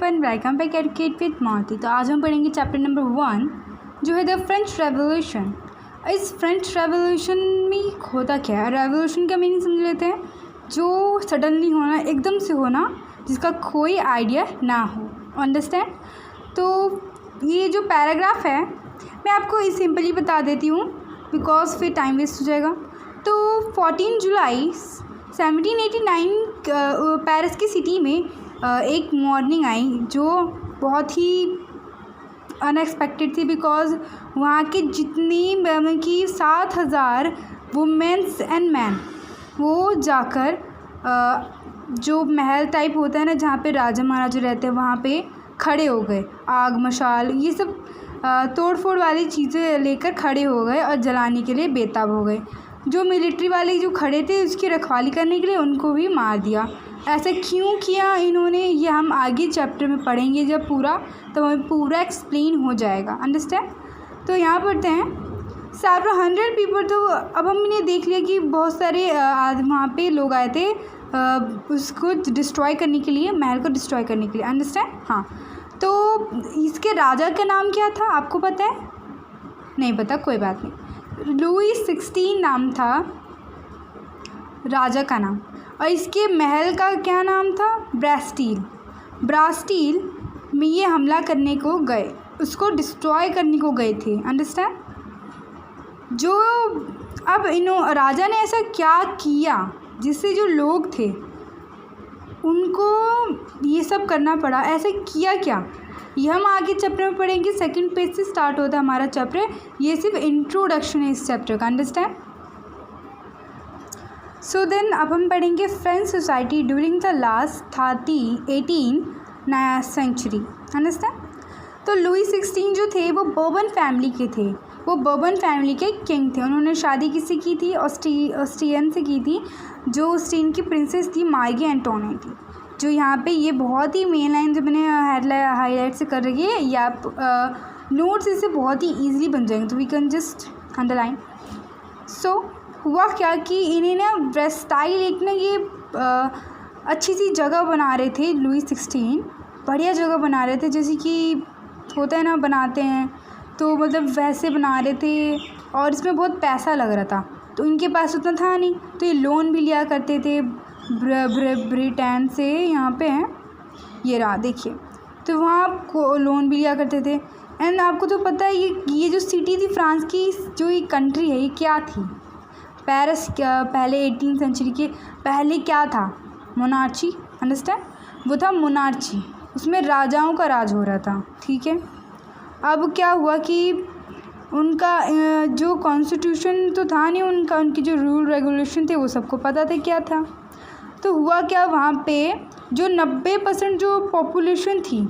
Everyone, welcome back educate with मार्ती। तो आज हम पढ़ेंगे चैप्टर नंबर 1 जो है द फ्रेंच रेवोल्यूशन। इस फ्रेंच रेवोल्यूशन में होता क्या है? रेवोल्यूशन का मीनिंग समझ लेते हैं। जो सडनली होना, एकदम से होना, जिसका कोई आइडिया ना हो। अंडरस्टैंड? तो ये जो पैराग्राफ है मैं आपको इस सिंपली बता देती हूँ बिकॉज फिर टाइम वेस्ट हो जाएगा। तो 14 जुलाई 1789 पेरिस की सिटी में एक मॉर्निंग आई जो बहुत ही अनएक्सपेक्टेड थी बिकॉज वहाँ के जितनी कि 7,000 वुमेंस एंड मैन वो जाकर जो महल टाइप होता है ना, जहाँ पे राजा महाराजा रहते हैं, वहाँ पे खड़े हो गए। आग मशाल ये सब तोड़ फोड़ वाली चीज़ें लेकर खड़े हो गए और जलाने के लिए बेताब हो गए। जो मिलिट्री वाले जो खड़े थे उसकी रखवाली करने के लिए उनको भी मार दिया। ऐसा क्यों किया इन्होंने, ये हम आगे चैप्टर में पढ़ेंगे जब पूरा, तो हमें पूरा एक्सप्लेन हो जाएगा। अंडरस्टैंड? तो यहाँ पढ़ते हैं सेवरल 100 पीपल। तो अब हमने देख लिया कि बहुत सारे वहाँ पे लोग आए थे उसको डिस्ट्रॉय करने के लिए, महल को डिस्ट्रॉय करने के लिए। अंडरस्टैंड? हाँ। तो इसके राजा का नाम क्या था, आपको पता है? नहीं पता, कोई बात नहीं। लुई 16 नाम था राजा का नाम, और इसके महल का क्या नाम था? ब्रास्टील। ब्रास्टील में ये हमला करने को गए, उसको डिस्ट्रॉय करने को गए थे। अंडरस्टैंड? जो अब राजा ने ऐसा क्या किया जिससे जो लोग थे उनको ये सब करना पड़ा? ऐसे किया क्या, ये हम आगे चैप्टर में पढ़ेंगे। सेकंड पेज से स्टार्ट होता है हमारा चैप्टर। ये सिर्फ इंट्रोडक्शन है इस चैप्टर का। अंडरस्टैंड? सो देन अब हम पढ़ेंगे French society during the last 18 century. Understand? तो लुई 16 जो थे वो बर्बन फैमिली के थे, वो बर्बन फैमिली के किंग थे। उन्होंने शादी किससे की थी? ऑस्ट्रियन से की थी, जो ऑस्ट्रियन की प्रिंसेस थी मार्गी एंटोनेट। जो यहाँ पे ये बहुत ही मेन लाइन जो मैंने हाईलाइट से कर रही है, ये आप नोट्स इससे बहुत ही ईजिली बन जाएंगे, तो वी कैन जस्ट अंडरलाइन। सो हुआ क्या कि इन्हें ना वर्साइल एक ना ये अच्छी सी जगह बना रहे थे। लुई 16 बढ़िया जगह बना रहे थे, जैसे कि होता है ना, बनाते हैं तो मतलब वैसे बना रहे थे, और इसमें बहुत पैसा लग रहा था। तो इनके पास उतना था नहीं, तो ये लोन भी लिया करते थे ब्रिटेन से। यहाँ पे है, ये रहा देखिए। तो वहाँ को लोन भी लिया करते थे। एंड आपको तो पता है ये जो सिटी थी फ्रांस की, जो ये कंट्री है, ये क्या थी? पेरिस पहले 18 सेंचुरी के पहले क्या था? मोनार्ची। अंडरस्टैंड? वो था मोनार्ची, उसमें राजाओं का राज हो रहा था। ठीक है। अब क्या हुआ कि उनका जो कॉन्स्टिट्यूशन तो था नहीं उनका, उनकी जो रूल रेगुलेशन थे वो सबको पता था क्या था। तो हुआ क्या, वहाँ पे जो 90% जो पॉपुलेशन थी,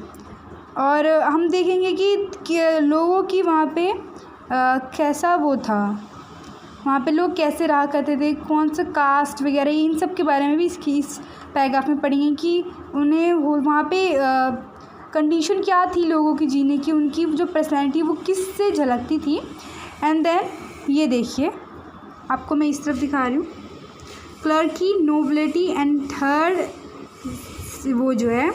और हम देखेंगे कि लोगों की वहाँ पे कैसा वो था, वहाँ पे लोग कैसे रहा करते थे, कौन सा कास्ट वगैरह, इन सब के बारे में भी इस पैराग्राफ में पढ़ेंगे कि उन्हें वहाँ पे कंडीशन क्या थी लोगों की जीने की, उनकी जो पर्सनैलिटी वो किससे झलकती थी। एंड देन ये देखिए, आपको मैं इस तरफ दिखा रही हूँ, क्लर्की, नोबिलिटी एंड थर्ड, वो जो है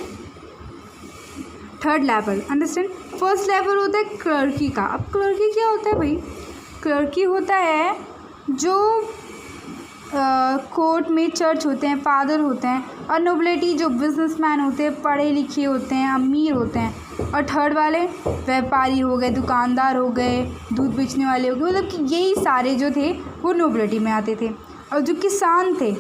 third level. Understand? First level होता है क्लर्की का। अब क्लर्की क्या होता है भाई? क्लर्की होता है जो कोर्ट में चर्च होते हैं, फादर होते हैं, और नोबिलिटी जो बिजनेसमैन होते हैं, पढ़े लिखे होते हैं, अमीर होते हैं, और थर्ड वाले व्यापारी हो गए, दुकानदार हो गए, दूध बेचने वाले हो गए, मतलब कि यही सारे जो थे वो नोबिलिटी में आते थे। और जो किसान थे,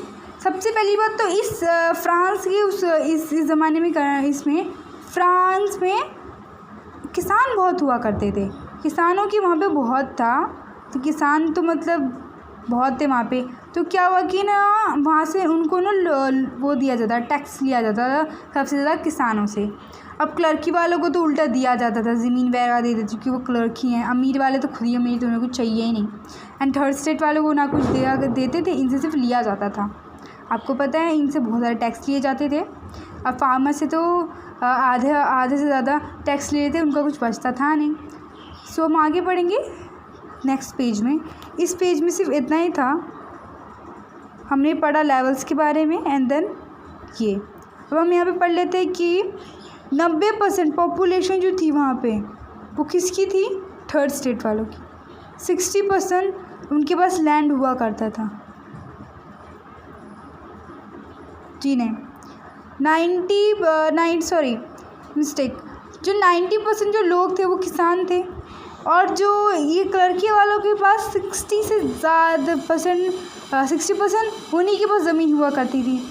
सबसे पहली बात तो इस फ्रांस की इस ज़माने में इसमें फ्रांस में किसान बहुत हुआ करते थे। किसानों की वहाँ पे बहुत था, तो किसान तो मतलब बहुत थे वहाँ पे। तो क्या हुआ कि ना वहाँ से उनको ना वो दिया जाता, टैक्स लिया जाता था सबसे ज़्यादा किसानों से। अब क्लर्की वालों को तो उल्टा दिया जाता था, ज़मीन वगैरह दे देते क्योंकि वो क्लर्की हैं। अमीर वाले तो खुद ही अमीर, तो उन्हें कुछ चाहिए ही नहीं। एंड थर्ड स्टेट वालों को ना कुछ देते थे, इनसे सिर्फ लिया जाता था। आपको पता है इनसे बहुत सारे टैक्स लिए जाते थे। अब फार्मर से तो आधे से ज़्यादा टैक्स ले लेते, उनका कुछ बचता था नहीं। सो हम आगे पढ़ेंगे नेक्स्ट पेज में। इस पेज में सिर्फ इतना ही था, हमने पढ़ा लेवल्स के बारे में। एंड देन ये अब हम यहाँ पे पढ़ लेते हैं कि 90% पॉपुलेशन जो थी वहाँ पे वो किसकी थी? थर्ड स्टेट वालों की। 60% उनके पास लैंड हुआ करता था। जी नहीं, 90% जो लोग थे वो किसान थे, और जो ये क्लर्की वालों के पास 60% उन्हीं के पास ज़मीन हुआ करती थी।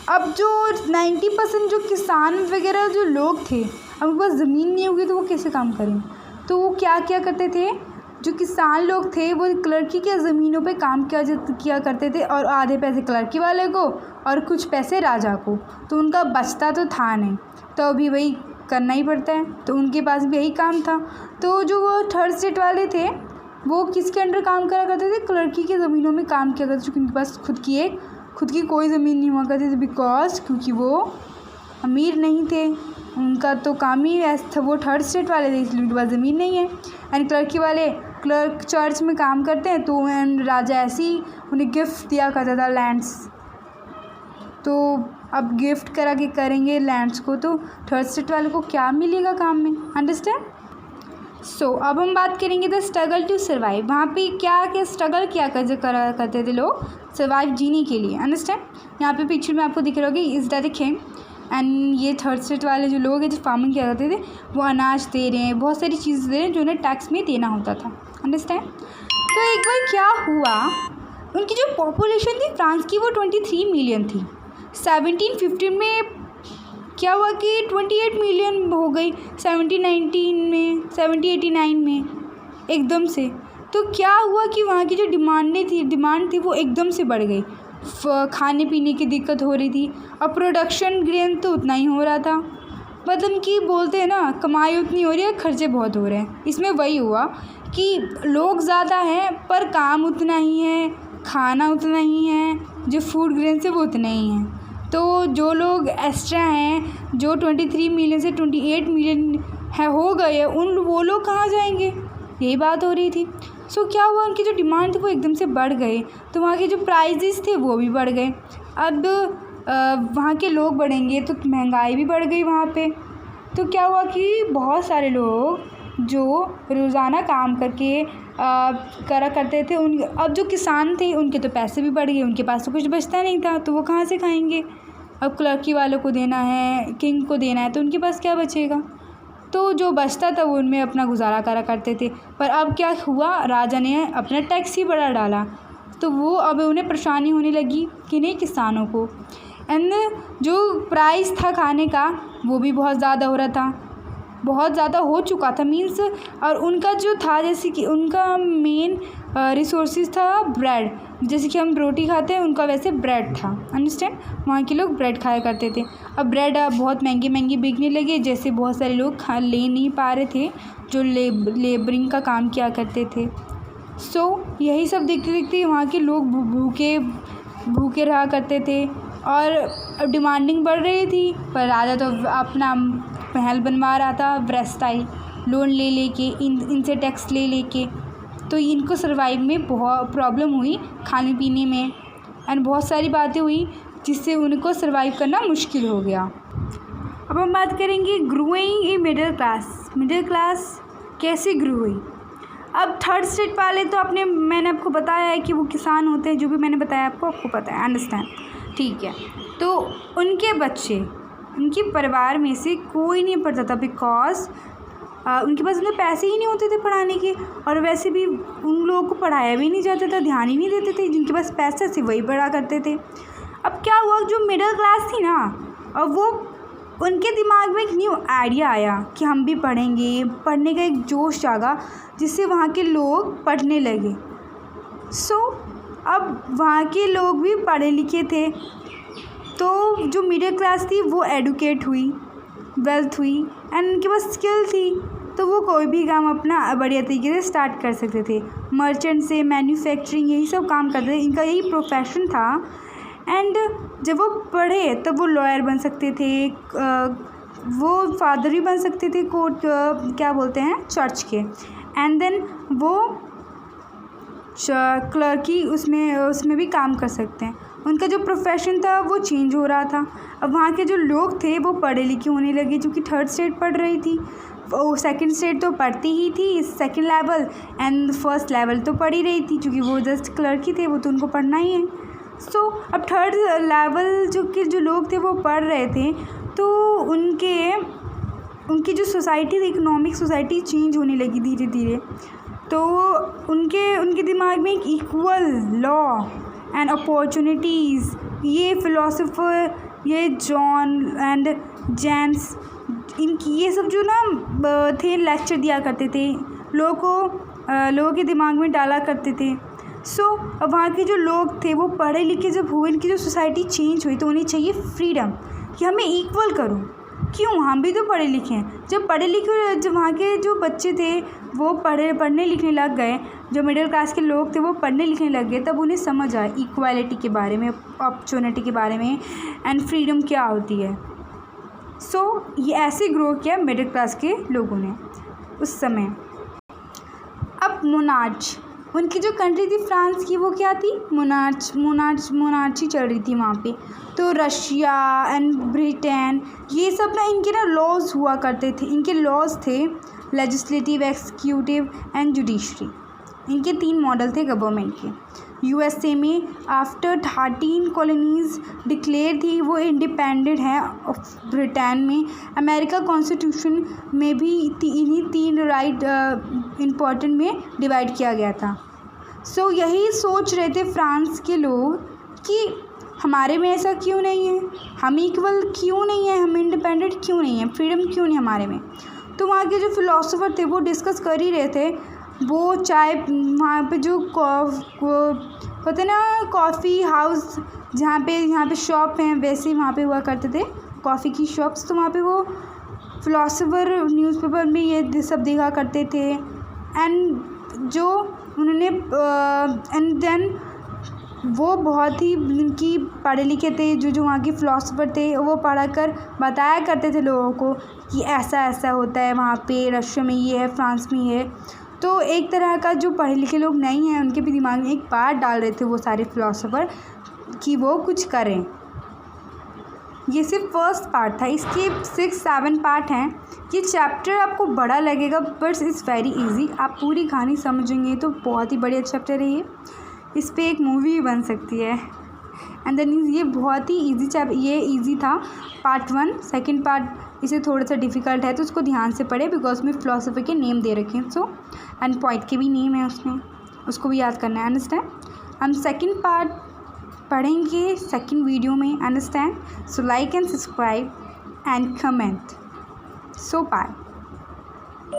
अब जो 90% जो किसान वगैरह जो लोग थे, अब उनके पास ज़मीन नहीं होगी तो वो कैसे काम करें? तो वो क्या करते थे, जो किसान लोग थे वो क्लर्की के ज़मीनों पे काम किया करते थे, और आधे पैसे क्लर्की वाले को और कुछ पैसे राजा को। तो उनका बचता तो था नहीं, तो अभी वही करना ही पड़ता है, तो उनके पास भी यही काम था। तो जो वो थर्ड स्टेट वाले थे वो किसके अंडर काम करा करते थे? क्लर्की के ज़मीनों में काम किया करते थे, क्योंकि उनके पास खुद की कोई ज़मीन नहीं हुआ करती थी, बिकॉज क्योंकि वो अमीर नहीं थे। उनका तो काम ही ऐसा था, वो थर्ड स्टेट वाले थे इसलिए उनके पास ज़मीन नहीं है। एंड क्लर्की वाले क्लर्क चर्च में काम करते हैं, तो राजा ऐसे ही उन्हें गिफ्ट दिया करता था लैंड्स। तो अब गिफ्ट करा के करेंगे लैंड्स को, तो थर्ड स्टेट वाले को क्या मिलेगा काम में? अंडरस्टैंड? सो अब हम बात करेंगे द स्ट्रगल टू सर्वाइव। वहाँ पे क्या स्ट्रगल किया करते थे लोग सर्वाइव जीने के लिए। अंडरस्टैंड? यहाँ पे पिक्चर में आपको दिख रहा होगा इस दैट किंग, एंड ये थर्ड स्टेट वाले जो लोग हैं जो फार्मिंग किया करते थे वो अनाज दे रहे हैं, बहुत सारी चीज़ें दे रहे हैं जो उन्हें टैक्स में देना होता था। अंडरस्टैंड? तो एक बार क्या हुआ, उनकी जो पॉपुलेशन थी फ्रांस की वो 23 मिलियन थी। 1715 में क्या हुआ कि 28 मिलियन हो गई, 1789 में एकदम से। तो क्या हुआ कि वहाँ की जो डिमांड थी वो एकदम से बढ़ गई। खाने पीने की दिक्कत हो रही थी, और प्रोडक्शन ग्रेन तो उतना ही हो रहा था, मतलब कि बोलते हैं ना कमाई उतनी हो रही है, खर्चे बहुत हो रहे हैं। इसमें वही हुआ कि लोग ज़्यादा हैं पर काम उतना ही है, खाना उतना ही है, जो फूड ग्रेन से वो उतना ही है। तो जो लोग एक्स्ट्रा हैं, जो 23 मिलियन से 28 मिलियन हो गए, वो लोग कहाँ जाएंगे? यही बात हो रही थी। सो क्या हुआ, उनकी जो डिमांड थी वो एकदम से बढ़ गए, तो वहाँ के जो प्राइजेस थे वो भी बढ़ गए। अब वहाँ के लोग बढ़ेंगे तो महंगाई भी बढ़ गई वहाँ पे। तो क्या हुआ कि बहुत सारे लोग जो रोज़ाना काम करके करा करते थे, अब जो किसान थे उनके तो पैसे भी बढ़ गए, उनके पास तो कुछ बचता नहीं था, तो वो कहाँ से खाएंगे? अब क्लर्की वालों को देना है, किंग को देना है, तो उनके पास क्या बचेगा? तो जो बचता था वो उनमें अपना गुजारा करा करते थे। पर अब क्या हुआ, राजा ने अपना टैक्स ही बढ़ा डाला, तो वो अब उन्हें परेशानी होने लगी कि नहीं किसानों को। एंड जो प्राइस था खाने का वो भी बहुत ज़्यादा हो रहा था, बहुत ज़्यादा हो चुका था मीन्स। और उनका जो था, जैसे कि उनका मेन रिसोर्सेज था ब्रेड, जैसे कि हम रोटी खाते हैं उनका वैसे ब्रेड था। अंडरस्टैंड? वहाँ के लोग ब्रेड खाया करते थे। अब ब्रेड बहुत महंगे बिकने लगे, जैसे बहुत सारे लोग ले नहीं पा रहे थे जो लेबरिंग का काम किया करते थे। सो यही सब देखते देखते वहाँ के लोग भूखे रहा करते थे, और अब डिमांडिंग बढ़ रही थी। पर राजा तो अपना महल बनवा रहा था वर्साई लोन ले लेके, इनसे टैक्स ले लेके। तो इनको सर्वाइव में बहुत प्रॉब्लम हुई, खाने पीने में, एंड बहुत सारी बातें हुई जिससे उनको सर्वाइव करना मुश्किल हो गया। अब हम बात करेंगे ग्रोइंग ए मिडिल क्लास कैसे ग्रो हुई। अब थर्ड स्टेट वाले तो मैंने आपको बताया है कि वो किसान होते हैं, जो भी मैंने बताया आपको पता है। अंडरस्टैंड? ठीक है। तो उनके बच्चे, उनके परिवार में से कोई नहीं पढ़ता था, बिकॉज उनके पास उन्हें पैसे ही नहीं होते थे पढ़ाने के, और वैसे भी उन लोगों को पढ़ाया भी नहीं जाता था, ध्यान ही नहीं देते थे। जिनके पास पैसे थे वही पढ़ा करते थे। अब क्या हुआ, जो मिडिल क्लास थी ना, अब वो उनके दिमाग में एक न्यू आइडिया आया कि हम भी पढ़ेंगे, पढ़ने का एक जोश जागा, जिससे वहाँ के लोग पढ़ने लगे। सो अब वहाँ के लोग भी पढ़े लिखे थे, तो जो मिडिल क्लास थी वो एडुकेट हुई, वेल्थ हुई, एंड उनके पास स्किल थी, तो वो कोई भी काम अपना बढ़िया तरीके से स्टार्ट कर सकते थे। मर्चेंट से मैन्युफैक्चरिंग यही सब काम करते थे, इनका यही प्रोफेशन था। एंड जब वो पढ़े तब वो लॉयर बन सकते थे, वो फादर भी बन सकते थे कोर्ट क्या बोलते हैं चर्च के, एंड देन वो क्लर्की उसमें भी काम कर सकते हैं। उनका जो प्रोफेशन था वो चेंज हो रहा था। अब वहाँ के जो लोग थे वो पढ़े लिखे होने लगे, क्योंकि थर्ड स्टेट पढ़ रही थी, वो सेकंड स्टेट तो पढ़ती ही थी, second level and first level तो पढ़ ही रही थी, क्योंकि वो जस्ट क्लर्क ही थे, वो तो उनको पढ़ना ही है। सो अब थर्ड लेवल जो लोग थे वो पढ़ रहे थे, तो उनकी जो सोसाइटी थी, इकोनॉमिक सोसाइटी चेंज होने लगी धीरे धीरे। तो उनके दिमाग में एक इक्वल लॉ एंड अपॉर्चुनिटीज़, ये फ़िलोसोफर, ये जॉन एंड जेम्स, इनकी ये सब जो ना थे लेक्चर दिया करते थे, लोगों के दिमाग में डाला करते थे। सो अब वहाँ के जो लोग थे वो पढ़े लिखे जब हुए, इनकी जो सोसाइटी चेंज हुई, तो उन्हें चाहिए फ्रीडम कि हमें इक्वल करो। क्यों, हम भी तो पढ़े लिखे हैं। जब वहाँ के जो बच्चे थे वो पढ़ने लिखने लग गए, जो मिडिल क्लास के लोग थे वो पढ़ने लिखने लग गए, तब उन्हें समझ आया इक्वालिटी के बारे में, अपॉर्चुनिटी के बारे में एंड फ्रीडम क्या होती है। सो ये ऐसे ग्रो किया मिडिल क्लास के लोगों ने उस समय। अब मोनार्च, उनकी जो कंट्री थी फ्रांस की, वो क्या थी, मोनार्ची चल रही थी वहाँ पे। तो रशिया एंड ब्रिटेन, ये सब ना इनके ना लॉज हुआ करते थे, इनके लॉज थे लेजिस्लेटिव, एक्सिक्यूटिव एंड जुडिशरी, इनके 3 मॉडल थे गवर्नमेंट के। यूएसए में आफ्टर 13 कॉलोनीज़ डिक्लेयर थी, वो इंडिपेंडेंट है ब्रिटेन में। अमेरिका कॉन्स्टिट्यूशन में भी इन्हीं 3 राइट इम्पोर्टेंट में डिवाइड किया गया था। सो यही सोच रहे थे फ्रांस के लोग कि हमारे में ऐसा क्यों नहीं है, हम इक्वल क्यों नहीं है, हम इंडिपेंडेंट क्यों नहीं है, फ्रीडम क्यों नहीं हमारे में। तो वहाँ के जो फिलोसोफर थे वो डिस्कस कर ही रहे थे। वो चाय, वहाँ पे जो होते ना कॉफ़ी हाउस, यहाँ पे शॉप हैं, वैसे वहाँ पे हुआ करते थे कॉफ़ी की शॉप्स। तो वहाँ पे वो फिलोसोफर न्यूज़पेपर में ये सब देखा करते थे। एंड जो उन्होंने एंड देन वो बहुत ही उनकी पढ़े लिखे थे, जो वहाँ के फ़िलासफ़र थे, वो पढ़ा कर बताया करते थे लोगों को कि ऐसा ऐसा होता है वहाँ पे, रशिया में ये है, फ्रांस में ये है। तो एक तरह का जो पढ़े लिखे लोग नहीं हैं, उनके भी दिमाग में एक बात डाल रहे थे वो सारे फ़िलासफ़र कि वो कुछ करें। ये सिर्फ फर्स्ट पार्ट था, इसके 6-7 पार्ट हैं। ये चैप्टर आपको बड़ा लगेगा बट इट्स वेरी इजी, आप पूरी कहानी समझेंगे तो बहुत ही बढ़िया चैप्टर है ये। इस पे एक मूवी भी बन सकती है। एंड देन ये बहुत ही ये इजी था पार्ट 1। सेकंड पार्ट इसे थोड़ा सा डिफ़िकल्ट है, तो उसको ध्यान से पढ़े बिकॉज में फ़िलासफ़ी के नेम दे रखे हैं। सो एंड पॉइंट के भी नेम है उसमें, उसको भी याद करना है। अंडरस्टैंड, हम सेकंड पार्ट पढ़ेंगे सेकंड वीडियो में। Understand, so like and subscribe and comment. So bye.